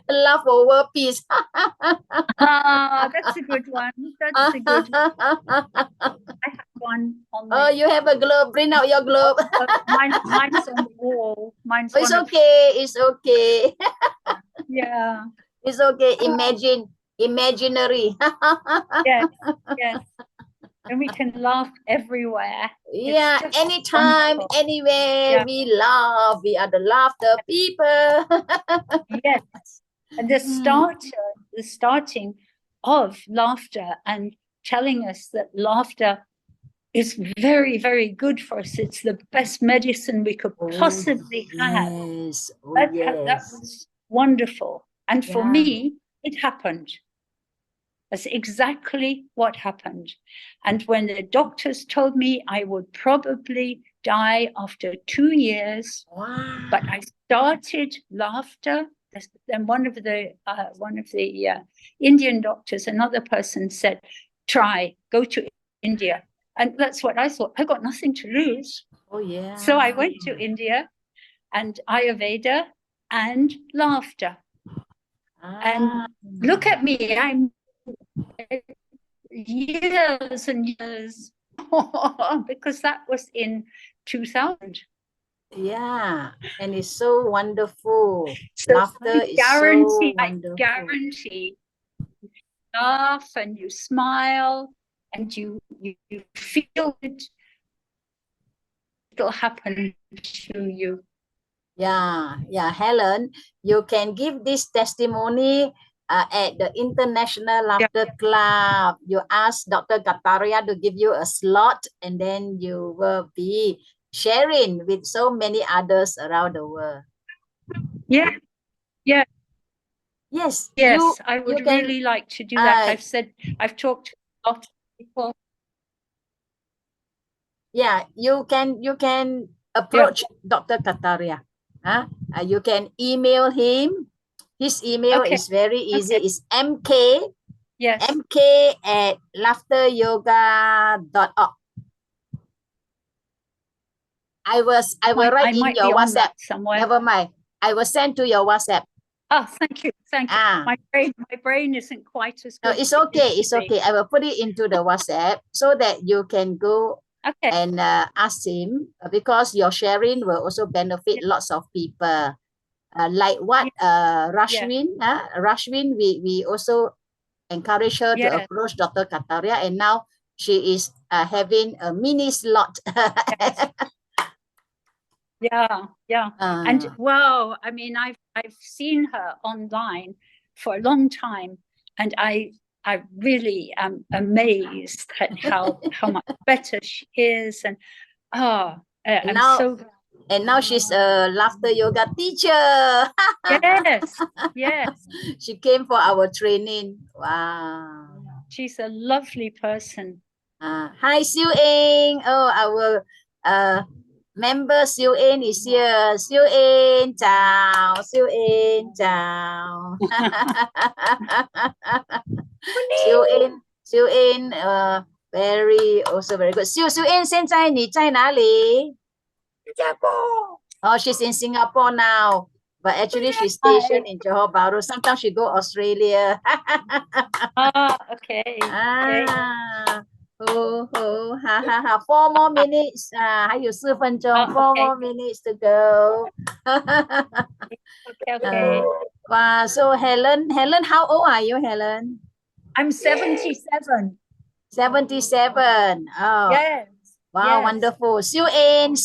Laugh over peace. That's a good one. That's a good one. I have one on Oh, you have a globe. Bring out your globe. mine's on the wall. Mine's It's okay. It's okay. Yeah. It's okay. Imaginary. Yes. Yes. And we can laugh everywhere. Yeah, anytime, wonderful. anywhere, Yeah. we laugh. We are the laughter people. Yes. And the starting of laughter and telling us that laughter is very, very good for us. It's the best medicine we could possibly have. Yes. Oh, That yes. was wonderful. And for Yeah. me, it happened. That's exactly what happened. And when the doctors told me I would probably die after 2 years, Wow. but I started laughter. Then one of the Indian doctors, another person said, "Try, go to India." And that's what I thought. I got nothing to lose. Oh, yeah. So I went to India and Ayurveda and laughter. And look at me, I'm years and years because that was in 2000. Yeah, and it's so wonderful. So Laughter is so wonderful. I guarantee you laugh and you smile and you feel it, it'll happen to you. Yeah, Helen, you can give this testimony at the International Laughter Club. You ask Dr. Kataria to give you a slot, and then you will be sharing with so many others around the world. Yeah. Yes. I would really like to do that. I've talked to a lot of people. Yeah, you can approach Dr. Kataria. You can email him. His email is very easy. It's mk at laughteryoga.org. I will write in your WhatsApp somewhere. Never mind. I will send to your WhatsApp. Oh, thank you. My brain isn't quite as good. No, it's okay. It's okay. I will put it into the WhatsApp so that you can go and ask him, because your sharing will also benefit lots of people. Like what Rashwin, Rashwin, we also encourage her to approach Dr. Kataria, and now she is having a mini slot. And wow, I mean, I've seen her online for a long time, and I really am amazed at how much better she is, and I'm so glad. And now she's a laughter yoga teacher. Yes. She came for our training. Wow. She's a lovely person. Hi, Siu Eng. Oh, our member Siu Eng is here. Siu Eng, chào. Siu Eng, chào. Siu Eng, also very good. Siu Eng, 现在你在哪里？Oh, she's in Singapore now, but actually she's stationed in Johor Bahru. Sometimes she go Australia. Okay. Ha. 4 more minutes. 还有4分钟. 4 more minutes to go. Okay. Wow. So Helen, how old are you, Helen? I'm 77. 77. Oh. Yes. Wow, wonderful. Siu Eng,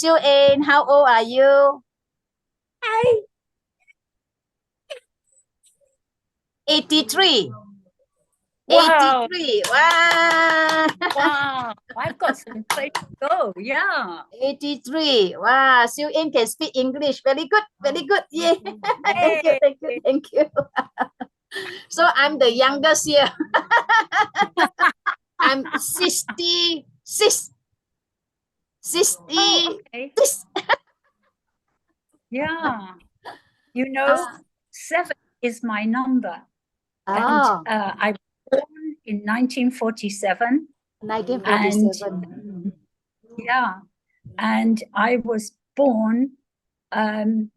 how old are you? 83. Wow. 83. Wow. Wow. I've got some place to go. Yeah. 83. Wow. Siu Eng can speak English. Very good. Yeah. Thank you. So I'm the youngest here. I'm 66. 66. Yeah. You know, 7 is my number. And I was born in 1947. 1947. Yeah, and I was born on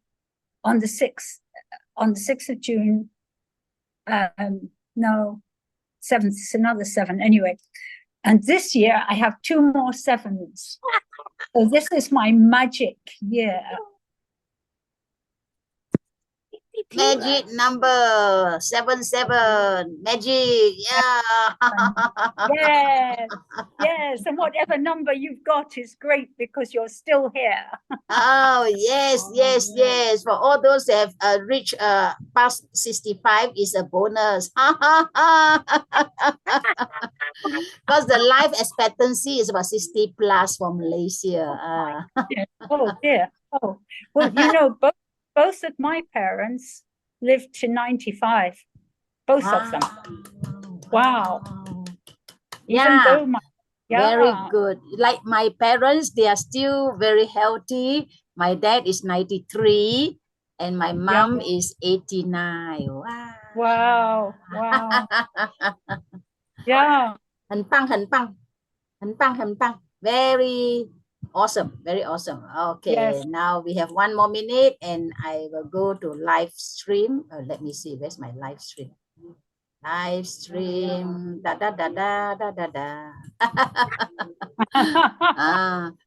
the 6th of June. No, 7th. It's another 7 anyway. And this year I have 2 more 7s. So this is my magic year. Magic number 77. Magic, yeah. Yes. And whatever number you've got is great because you're still here. Oh, yes. For all those that have reached past 65 is a bonus. Because the life expectancy is about 60 plus for Malaysia. Oh dear. Oh, well, you know, both of my parents lived to 95. Both of them. Wow. Yeah. Very good. Like my parents, they are still very healthy. My dad is 93 and my mom is 89. Wow. Yeah. 很棒. Very awesome. Okay, yes. Now we have 1 more minute and I will go to live stream. Let me see, where's my live stream? Live stream.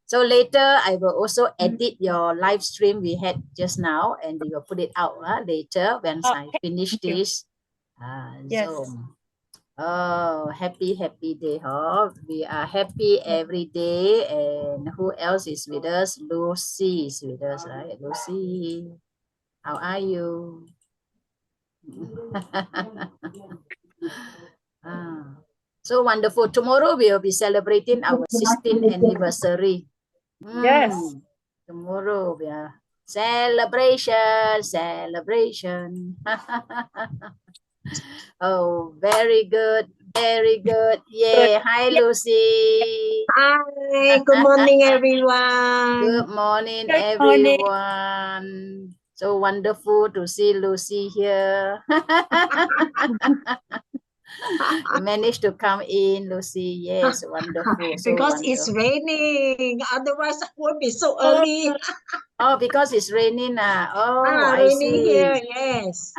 So later I will also edit your live stream we had just now and we will put it out later once I finish this Zoom. Oh, happy day. We are happy every day. And who else is with us? Lucy is with us, right? Lucy, how are you? So wonderful. Tomorrow we will be celebrating our 16th anniversary. Yes. Tomorrow we are celebration. Oh, very good. Yeah. Hi, Lucy. Hi. Good morning, everyone. Good morning, everyone. So wonderful to see Lucy here. You managed to come in, Lucy. Yes, wonderful. So because wonderful. It's raining. Otherwise, it would be so early. Oh, because it's raining. I raining see. Here, yes.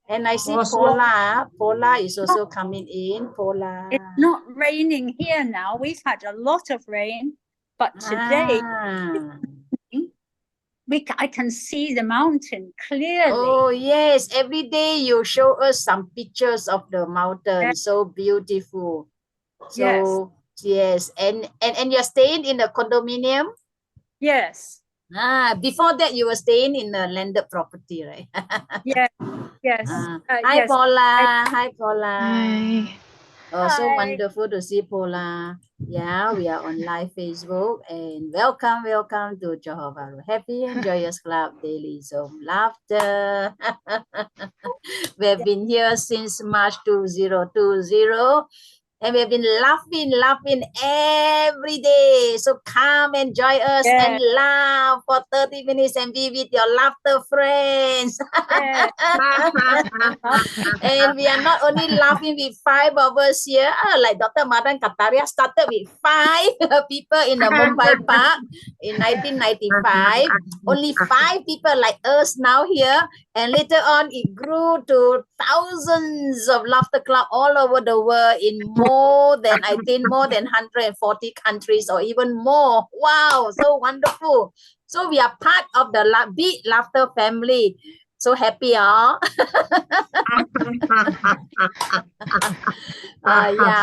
And I see Paula. Paula is also coming in. Paula. It's not raining here now. We've had a lot of rain, but today I can see the mountain clearly. Oh, yes. Every day you show us some pictures of the mountain. Yes. So beautiful. So, yes. And you're staying in a condominium? Yes. Before that, you were staying in a landed property, right? Yes. Hi, yes. Paula. Hi, Paula. Hi. Oh, so wonderful to see Paula. Yeah, we are on live Facebook and welcome to Johor Bahru Happy and Joyous Club Daily Zoom Laughter. We have been here since March 2020 and we have been laughing every day. So come and join us and laugh for 30 minutes and be with your laughter friends. And we are not only laughing with 5 of us here, like Dr. Madan Kataria started with 5 people in the Mumbai Park in 1995. Only 5 people like us now here. And later on, it grew to thousands of laughter club all over the world in more than 140 countries or even more. Wow, so wonderful. So we are part of the big laughter family. So happy, yeah,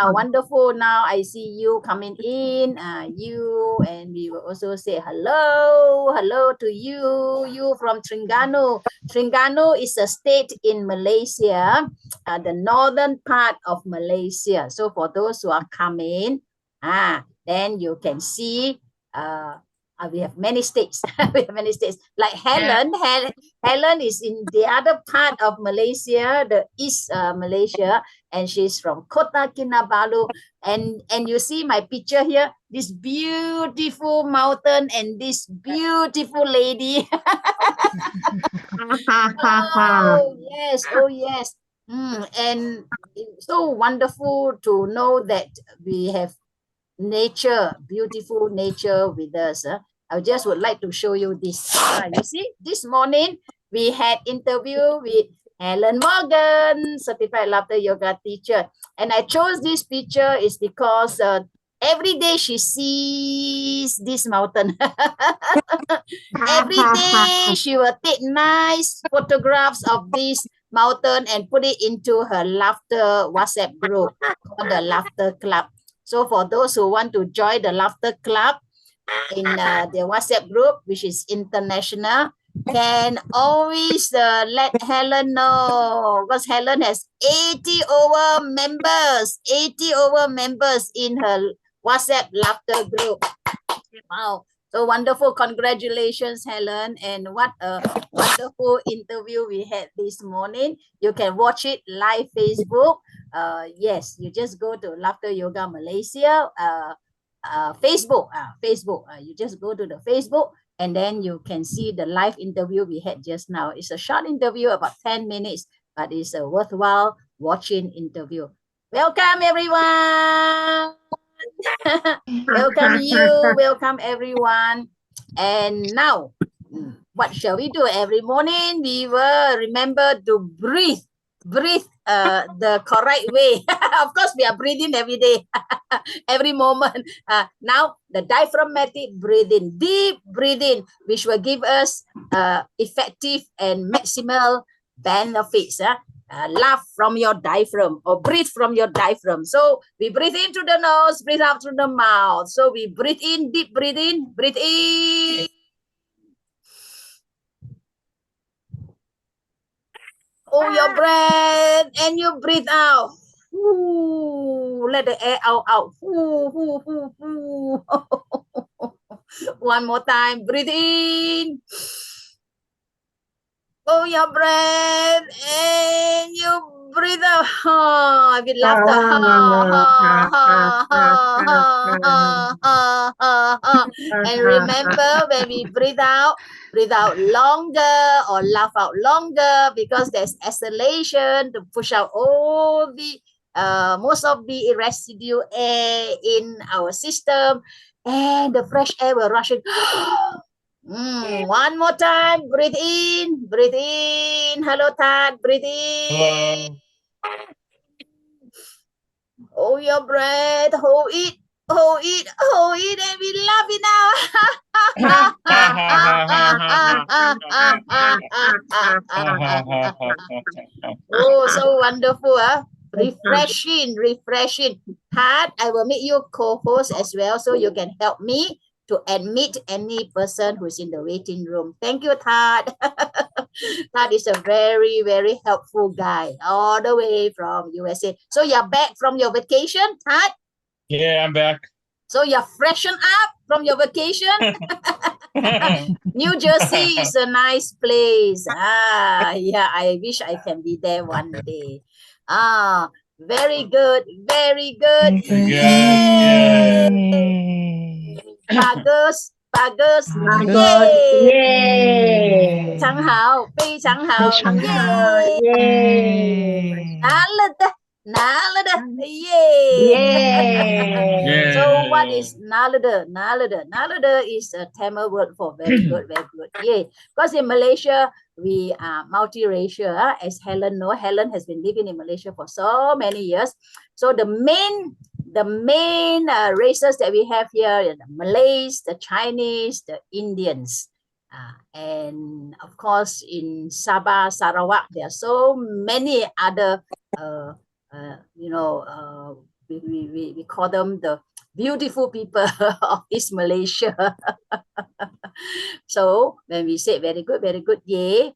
wonderful. Now I see you coming in, and we will also say hello to you from Terengganu. Terengganu is a state in Malaysia, the northern part of Malaysia. So for those who are coming, then you can see we have many states. Like Helen. Helen is in the other part of Malaysia, the East Malaysia, and she's from Kota Kinabalu. And you see my picture here, this beautiful mountain and this beautiful lady. Oh yes. And it's so wonderful to know that we have nature, beautiful nature with us. I just would like to show you this. You see, this morning we had interview with Helen Morgan, certified laughter yoga teacher. And I chose this picture is because every day she sees this mountain. Every day she will take nice photographs of this mountain and put it into her laughter WhatsApp group called the Laughter Club. So for those who want to join the Laughter Club in the WhatsApp group, which is international, can always let Helen know, because Helen has 80 over members in her WhatsApp Laughter group. Wow. So wonderful. Congratulations, Helen. And what a wonderful interview we had this morning. You can watch it live Facebook. Yes, you just go to Laughter Yoga Malaysia Facebook. You just go to the Facebook and then you can see the live interview we had just now. It's a short interview, about 10 minutes, but it's a worthwhile watching interview. Welcome, everyone. Welcome everyone. And now, what shall we do? Every morning we will remember to breathe the correct way. Of course, we are breathing every day, every moment. Now, the diaphragmatic breathing, deep breathing, which will give us effective and maximal benefits. Laugh from your diaphragm or breathe from your diaphragm. So we breathe in through the nose, breathe out through the mouth. So we breathe in, deep breathe in, breathe in. Hold your breath and you breathe out. Ooh, let the air out. Ooh. One more time, breathe in. Hold your breath and you breathe out. With laughter. And remember, when we breathe out longer or laugh out longer, because there's exhalation to push out all the most of the residue air in our system, and the fresh air will rush in. One more time. Breathe in. Hello, Tad. Breathe in. Hold your breath. Hold it. And we love it now. Oh, so wonderful. Refreshing. Tad, I will make you co-host as well, so you can help me to admit any person who's in the waiting room. Thank you, Tad. Tad is a very, very helpful guy, all the way from USA. So you're back from your vacation, Tad? Yeah, I'm back. So you're freshened up from your vacation? New Jersey is a nice place. Yeah, I wish I can be there one day. Very good. Yay! Bagus. Yay! 非常好。Yay! 拿了的 Yay! So what is 拿了的 is a Tamil word for very good. Yay! Because in Malaysia we are multiracial. As Helen knows, Helen has been living in Malaysia for so many years. So the main races that we have here are the Malays, the Chinese, the Indians. And of course, in Sabah, Sarawak, there are so many other, we call them the beautiful people of East Malaysia. So when we say very good, yay,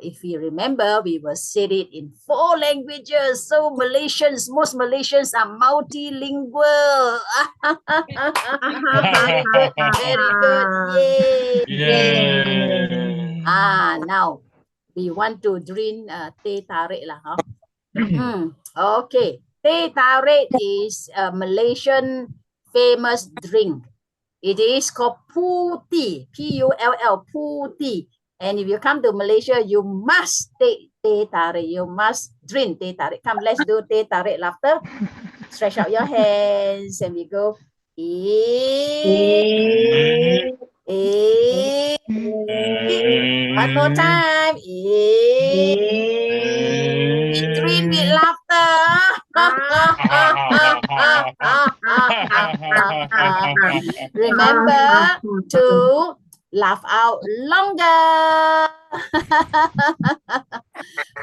if we remember, we will say it in 4 languages. So most Malaysians are multilingual. Very good. Yay. Now we want to drink teh tarik lah. Okay. Teh tarik is a Malaysian famous drink. It is called Pull tea, Pull, Pull tea. And if you come to Malaysia, you must take teh tarik. You must drink teh tarik. Come, let's do teh tarik laughter. Stretch out your hands and we go. One more time. Drink with laughter. Remember to laugh out longer.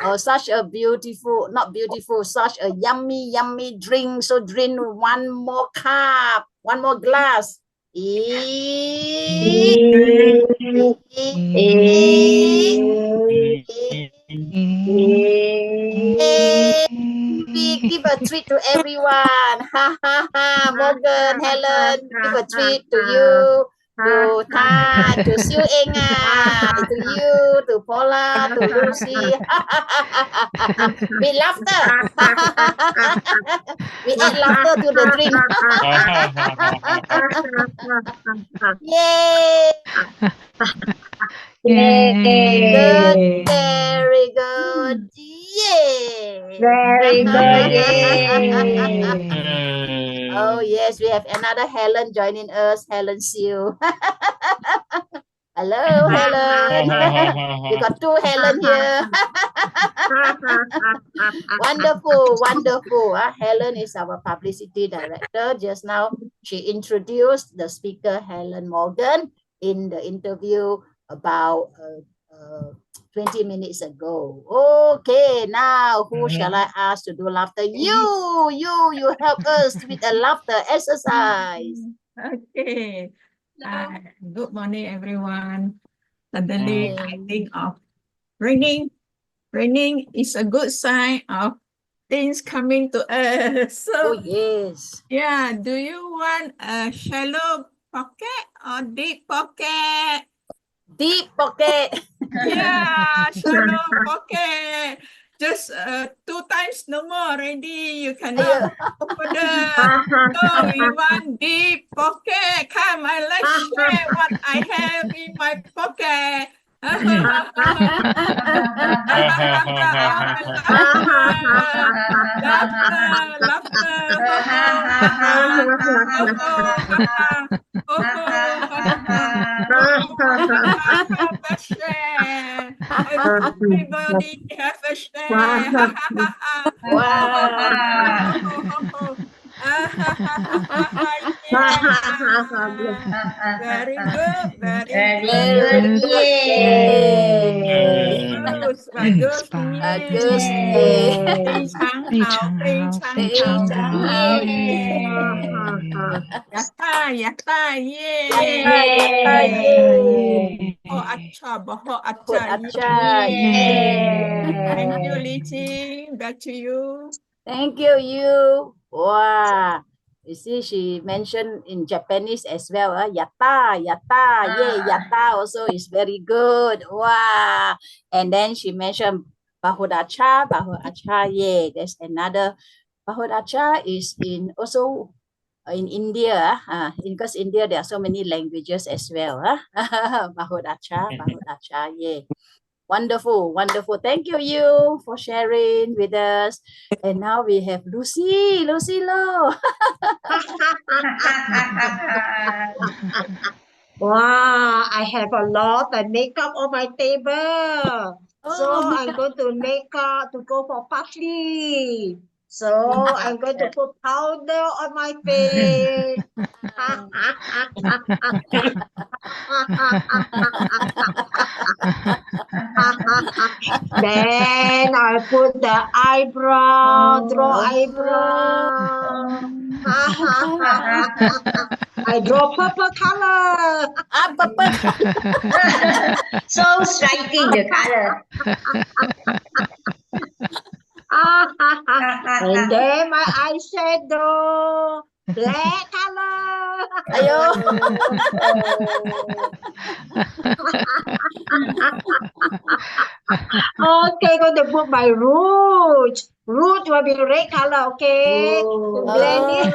Oh, such a beautiful, not beautiful, such a yummy, yummy drink. So drink one more cup, one more glass. Give a treat to everyone. Ha ha ha. Morgan, Helen, give a treat to you, to Tan, to Siu Eng, to you, to Paula, to Lucy. With laughter. We add laughter to the drink. Yay! Good, very good. Yay! Very good. Oh yes, we have another Helen joining us. Helen Siu. Hello, Helen. We got two Helen here. Wonderful, wonderful. Helen is our publicity director. Just now, she introduced the speaker, Helen Morgan, in the interview about 20 minutes ago. Okay, now who shall I ask to do laughter? You help us with a laughter exercise. Okay. Good morning, everyone. Suddenly, I think of raining. Raining is a good sign of things coming to us. Oh, So, yes. yeah, do you want a shallow pocket or deep pocket? Deep pocket. Yeah, shallow pocket. Just 2 times no more already. You cannot further. So we want deep pocket. Come, let's share what I have in my pocket. Everybody have a share. Very good, Very good. Bagus. Bagus. Yatta, yay. Oh, acha, boho, acha. Thank you, Lichi. Back to you. Thank you. Wow. You see, she mentioned in Japanese as well. Yatta, yay, yatta also is very good. Wow. And then she mentioned bahut acha, yay. There's another. Bahut acha is in also in India. Because India there are so many languages as well. Bahut acha, yay. Wonderful. Thank you for sharing with us. And now we have Lucy Low. Wow, I have a lot of makeup on my table. So I'm going to to go for party. So I'm going to put powder on my face. Then I put the eyebrow, draw eyebrow. I draw purple color. Purple. So striking the color. And then my eyeshadow, black color. Ayo. Okay, going to put my rouge. Rouge will be red color, okay? Blend it.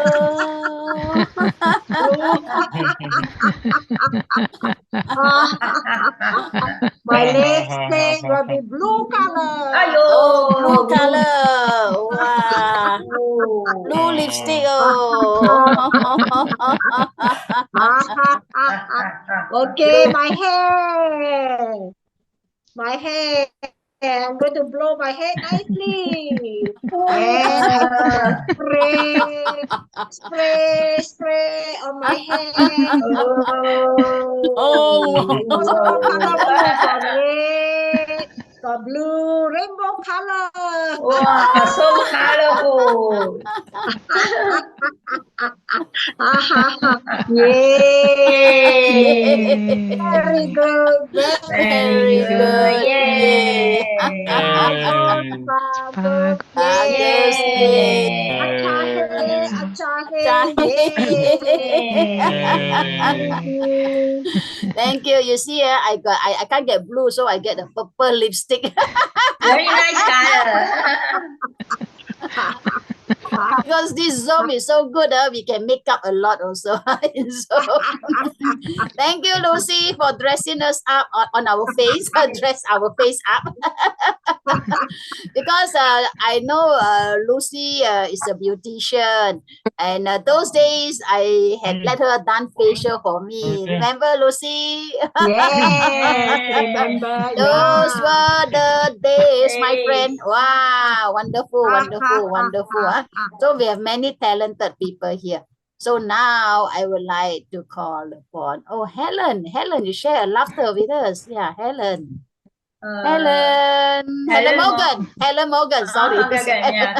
My lipstick will be blue color. Oh, blue color. Wow. Blue lipstick. Oh. Okay, my hair. My hair. I'm going to blow my hair nicely. And I'm going to spray on my hair. Oh. Got colorful, got red, got blue, rainbow color. Wow, so colorful. Yay! Very good, Very good. Yay. Bagus. Thank you. You see, I can't get blue, so I get the purple lipstick. Very nice color. Because this Zoom is so good, we can make up a lot also. So, thank you, Lucy, for dressing us up on our face, dress our face up. Because I know Lucy is a beautician, and those days I had let her done facial for me. Remember, Lucy? Yes, remember. Those were the days, my friend. Wow, wonderful, wonderful, wonderful. Huh? So we have many talented people here. So now I would like to call upon, Helen. Helen, you share a laughter with us. Yeah, Helen. Helen Morgan. Helen Morgan, sorry. Yeah.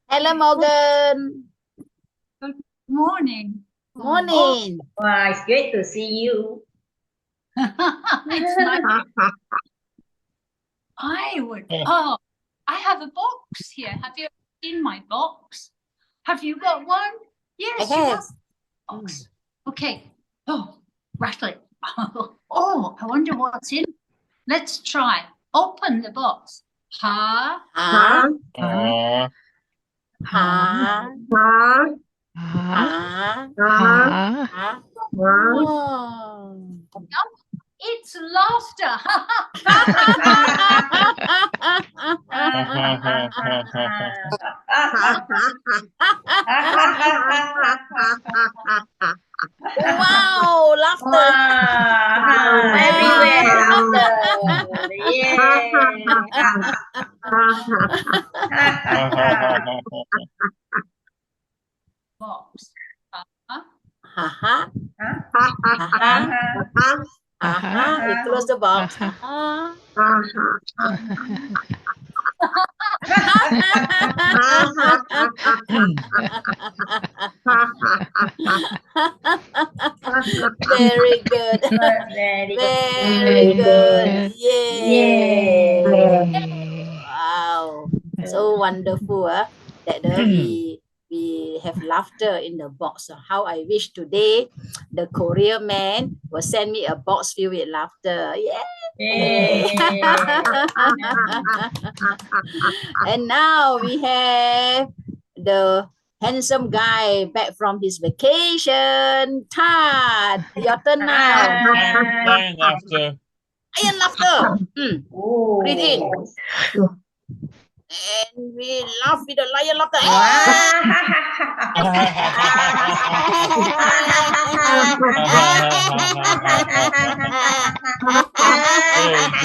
Helen Morgan. Morning. Morning. Wow, it's great to see you. It's nice. I have a box here. Have you seen my box? Have you got one? Yes, I you have. have a box. Okay. Oh, rattle it. Oh, I wonder what's in. Let's try. Open the box. Ha. Ha. Ha. Ha. Ha. Ha. Ha. Oh. It's laughter. Wow, laughter. Wow, everywhere laughter. Box. Ha ha. You close the box. Very good. Very good. Yay. Wow. So wonderful that we have laughter in the box. How I wish today the courier man will send me a box filled with laughter. Yay! And now we have the handsome guy back from his vacation. Tad, your turn now. Lion laughter. Lion laughter. Breathe in. And we laugh with the lion laughter.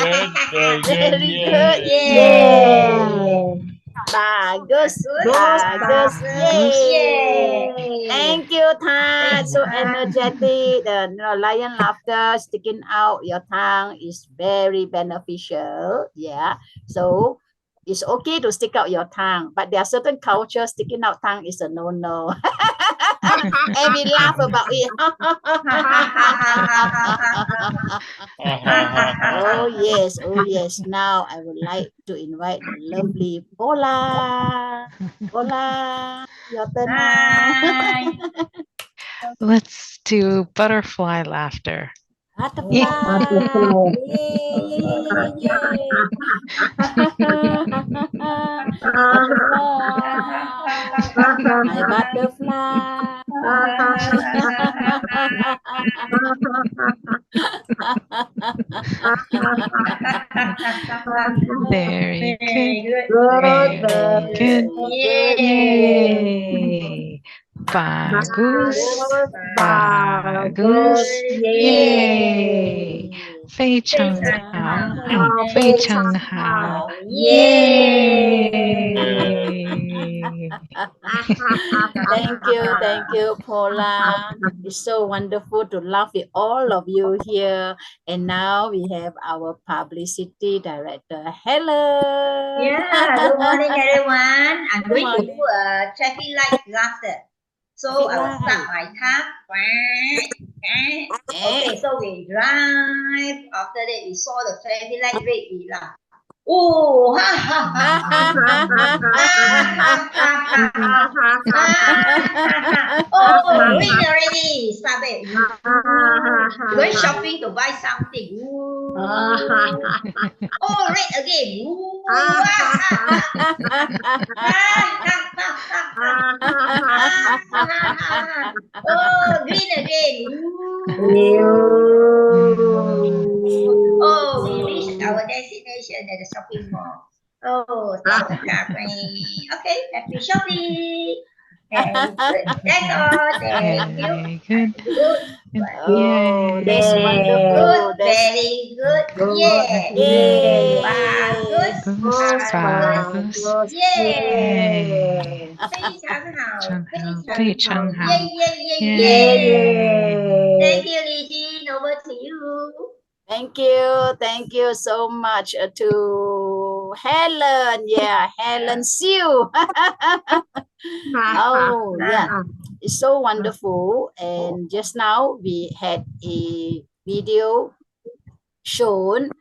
Very good. Very good. Yay. Bagus. Bagus. Yay. Thank you, Tad. So energetic. The lion laughter sticking out your tongue is very beneficial. Yeah. So it's okay to stick out your tongue, but there are certain cultures sticking out tongue is a no-no. And we laugh about it. Oh yes, oh yes. Now I would like to invite the lovely Bola. Bola, your turn now. Let's do butterfly laughter. Butterfly. My butterfly. Very good. Very Very good. Yay. Yay. Bagus. Bagus. Bagus. Yay. 非常好。非常好。Yay. Thank you, Paula. It's so wonderful to laugh with all of you here. And now we have our publicity director, Helen. Yeah, good morning, everyone. I'm going to do a traffic light laughter. So I will start my task. Okay, so we drive. After that, we saw the traffic light red. We laugh. Oh, ha ha ha ha. Oh, win already. Stop it. Going shopping to buy something. Ooh. Oh, red again. Ooh. Oh, green again. Oh, we reached our destination at the shopping mall. Oh, stop the car. Okay, happy shopping. Very good. That's all. Thank you. Very good. Good. Oh, that's Yay. wonderful. Good. Very good. Yeah. Yay. Bagus. Bagus. Yeah. 非常好，非常好。 Yeah. Thank you, Li Jin. Over to you. Thank you so much to Helen. Yeah, Helen Siu. Oh, yeah. It's so wonderful. And just now we had a video shown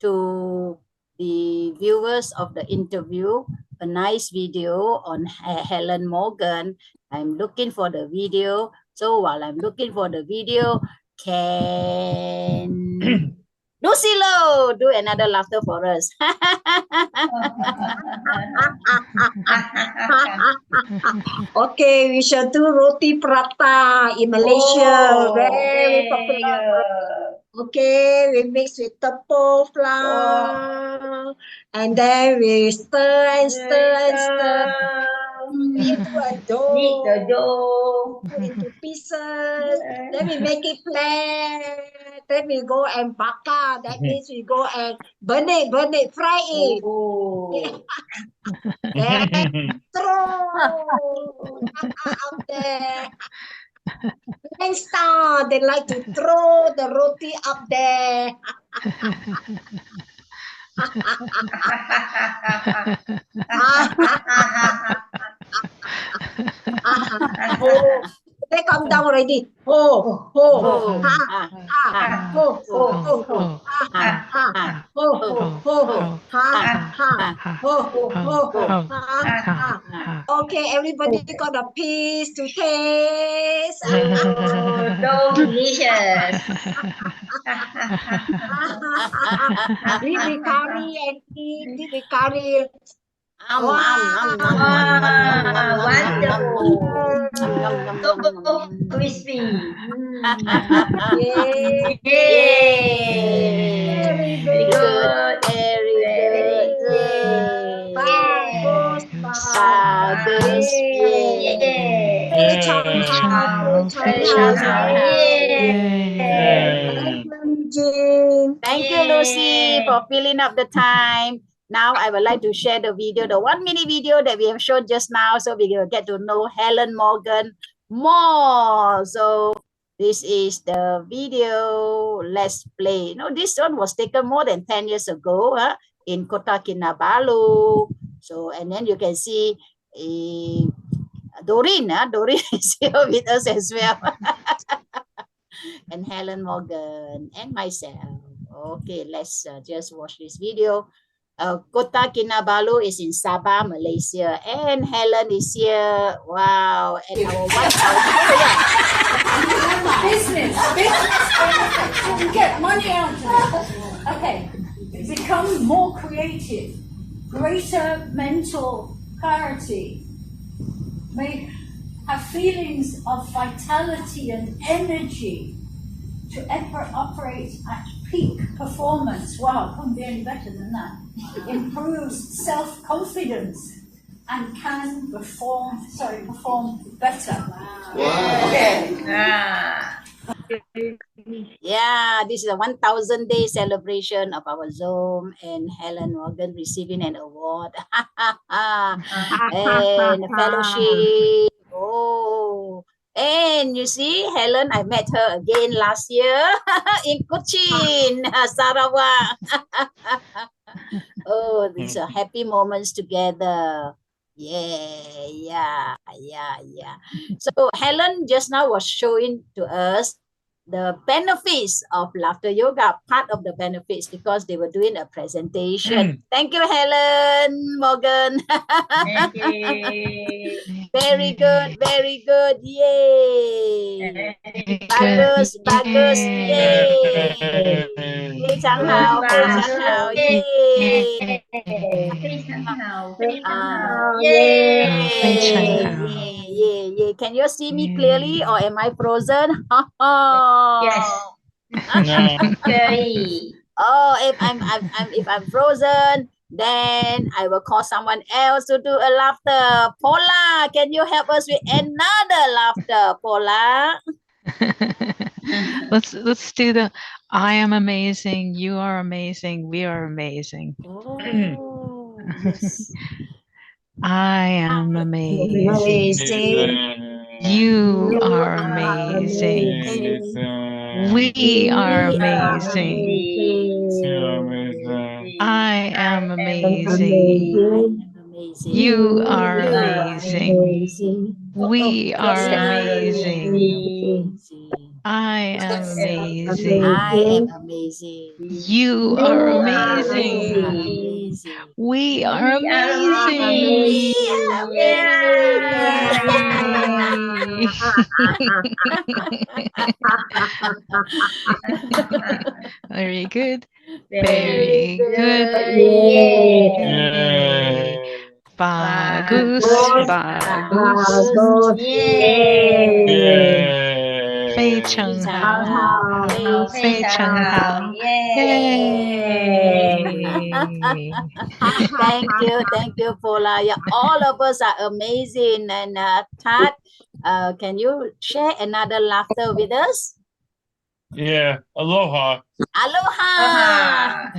to the viewers of the interview, a nice video on Helen Morgan. I'm looking for the video. So while I'm looking for the video, can Lucy Low do another laughter for us? Okay, we shall do roti prata in Malaysia. Oh, Very popular. Okay, we mix with tepung flour, and then we stir and stir and stir into a dough. Knead the dough. Put into pieces. Then we make it flat. Then we go and bakar. That means we go and burn it, fry it. Oh. Then throw out there. Gangsta, they like to throw the roti up there. Oh, they come down already. Ho, ho, ha, ha, ho, ho, ho, ho, ha, ha, ho, ho, ho, ha, ha, ho, ho, ho, ha, ha. Okay, everybody got a piece to taste. So delicious. Did we curry and eat? Did we curry? Wonderful. So crispy. Yay. Yay. Very good. Very good. Bagus, Bagus. Yay. 非常好，非常好。 Thank you, Lucy, for filling up the time. Now I would like to share the video, the 1 minute video that we have shown just now, so we will get to know Helen Morgan more. So this is the video. Let's play. This one was taken more than 10 years ago in Kota Kinabalu. So, and then you can see Doreen. Doreen is here with us as well. And Helen Morgan and myself. Okay, let's just watch this video. Kota Kinabalu is in Sabah, Malaysia, and Helen is here. Wow, and our Business. You get money out of it. Okay, become more creative, greater mental clarity, may have feelings of vitality and energy, to operate at peak performance. Wow, can't be any better than that. Improves self-confidence and can perform better. Yeah, this is a 1,000-day celebration of our Zoom and Helen Morgan receiving an award and a fellowship. Oh, and you see, Helen, I met her again last year in Cochin, Sarawak. Oh, these are happy moments together. Yeah. So Helen just now was showing to us the benefits of laughter yoga, part of the benefits, because they were doing a presentation. Thank you, Helen, Morgan. Thank you. Very good, very good. Yay. Bagus, bagus. Yay. 非常好，非常好。Yay. 非常好，非常好， Yay. 非常好。 Yeah. Can you see me clearly or am I frozen? Yes. Very. Oh, if I'm frozen, then I will call someone else to do a laughter. Paula, can you help us with another laughter, Paula? Let's do the I am amazing, you are amazing, we are amazing. Oh, yes. I am amazing. Amazing. You are amazing. We are amazing. I am amazing. Amazing. You are amazing. We are amazing. I am amazing. I am amazing. You are amazing. Amazing. We are amazing. Very good. Very good. Bagus, bagus. 非常好，非常好。Thank you, Paula. Yeah, all of us are amazing. And Tat, can you share another laughter with us? Yeah, aloha. Aloha.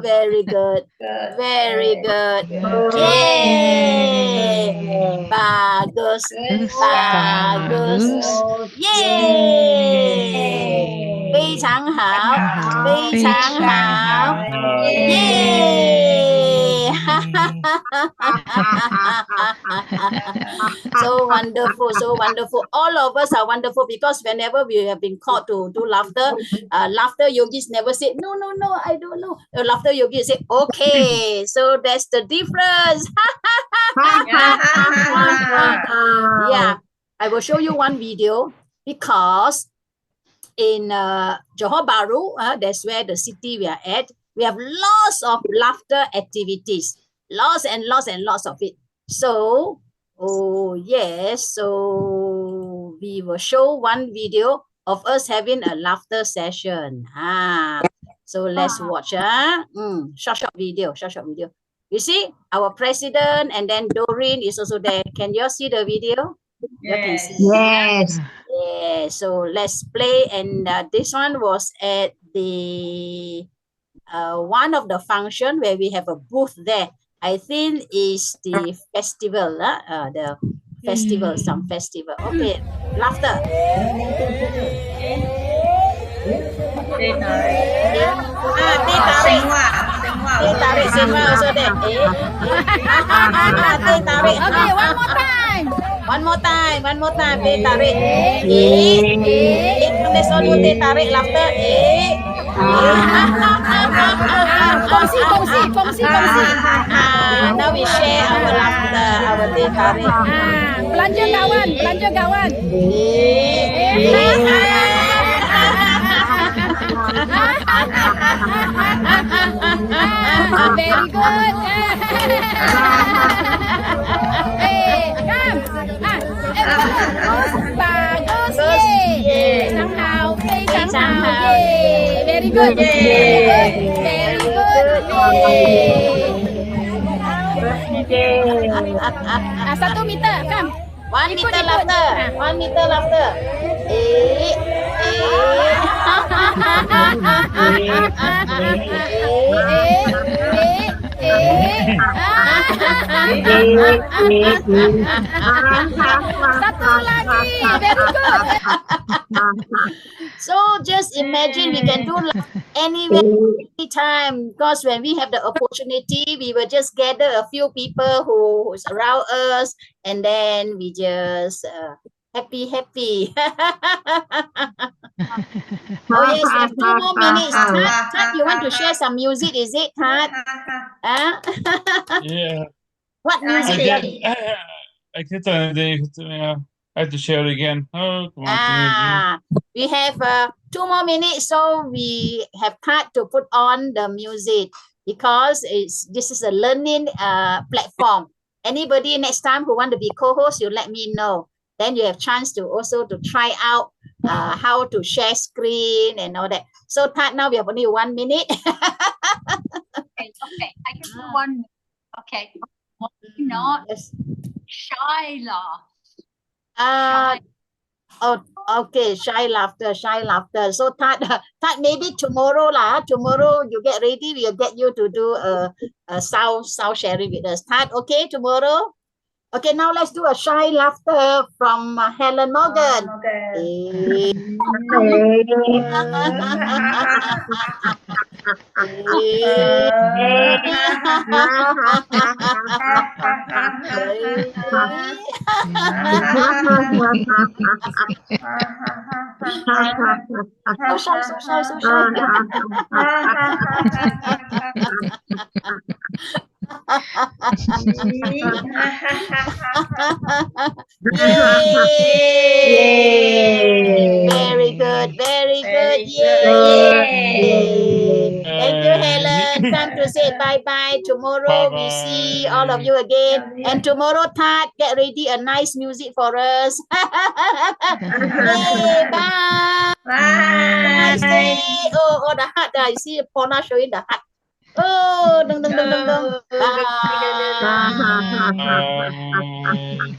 Very good. Very good. Yay. Bagus. Bagus. Yay. 非常好，非常好。Yay. So wonderful, so wonderful. All of us are wonderful because whenever we have been called to do laughter, laughter yogis never say, no, I don't know. Laughter yogis say, okay. So that's the difference. Yeah, I will show you one video because in Johor Bahru, that's where the city we are at, we have lots of laughter activities. Lots and lots of it. So, oh yes, so we will show one video of us having a laughter session. So let's watch. Short video. You see, our president and then Doreen is also there. Can you all see the video? Yes. Yes. Yeah, so let's play. And this one was at the one of the function where we have a booth there. I think is the festival, the festival, some festival. Okay, laughter. Teh tarik semua also there. Teh tarik. Okay, one more time. Teh tarik. There's also teh tarik laughter. Kongsi. Now we share our laughter, our teh tarik. Belanja kawan. Very good. Bagus. Yay. Somehow. Yay. Very good. Very good. Satu meter. Come. 1 meter laughter. 1 meter laughter. Satu lagi. Very good. So just imagine we can do anywhere, anytime, because when we have the opportunity, we will just gather a few people who's around us, and then we just happy. Oh yes, we have 2 more minutes. Tat, you want to share some music, is it, Tat? Yeah. What music? I have to share it again. Oh, come on. We have 2 more minutes, so we have Tat to put on the music because this is a learning platform. Anybody next time who want to be co-host, you let me know. Then you have chance to also to try out how to share screen and all that. So Tat, now we have only 1 minute. Okay, I can do 1 minute. Okay. Not shy laugh. Oh, okay. Shy laughter. So Tat, maybe tomorrow lah. Tomorrow you get ready. We'll get you to do a sound sharing with us. Tat, okay, tomorrow. Okay, now let's do a shy laughter from Helen Morgan. So shy. Yay! Very good. Yay! Thank you, Helen. Time to say bye-bye. Tomorrow we see all of you again. And tomorrow, Tat, get ready a nice music for us. Yay! Bye! Nice day. Oh, the heart. You see Paula showing the heart. Oh, dum. Bye. Bye.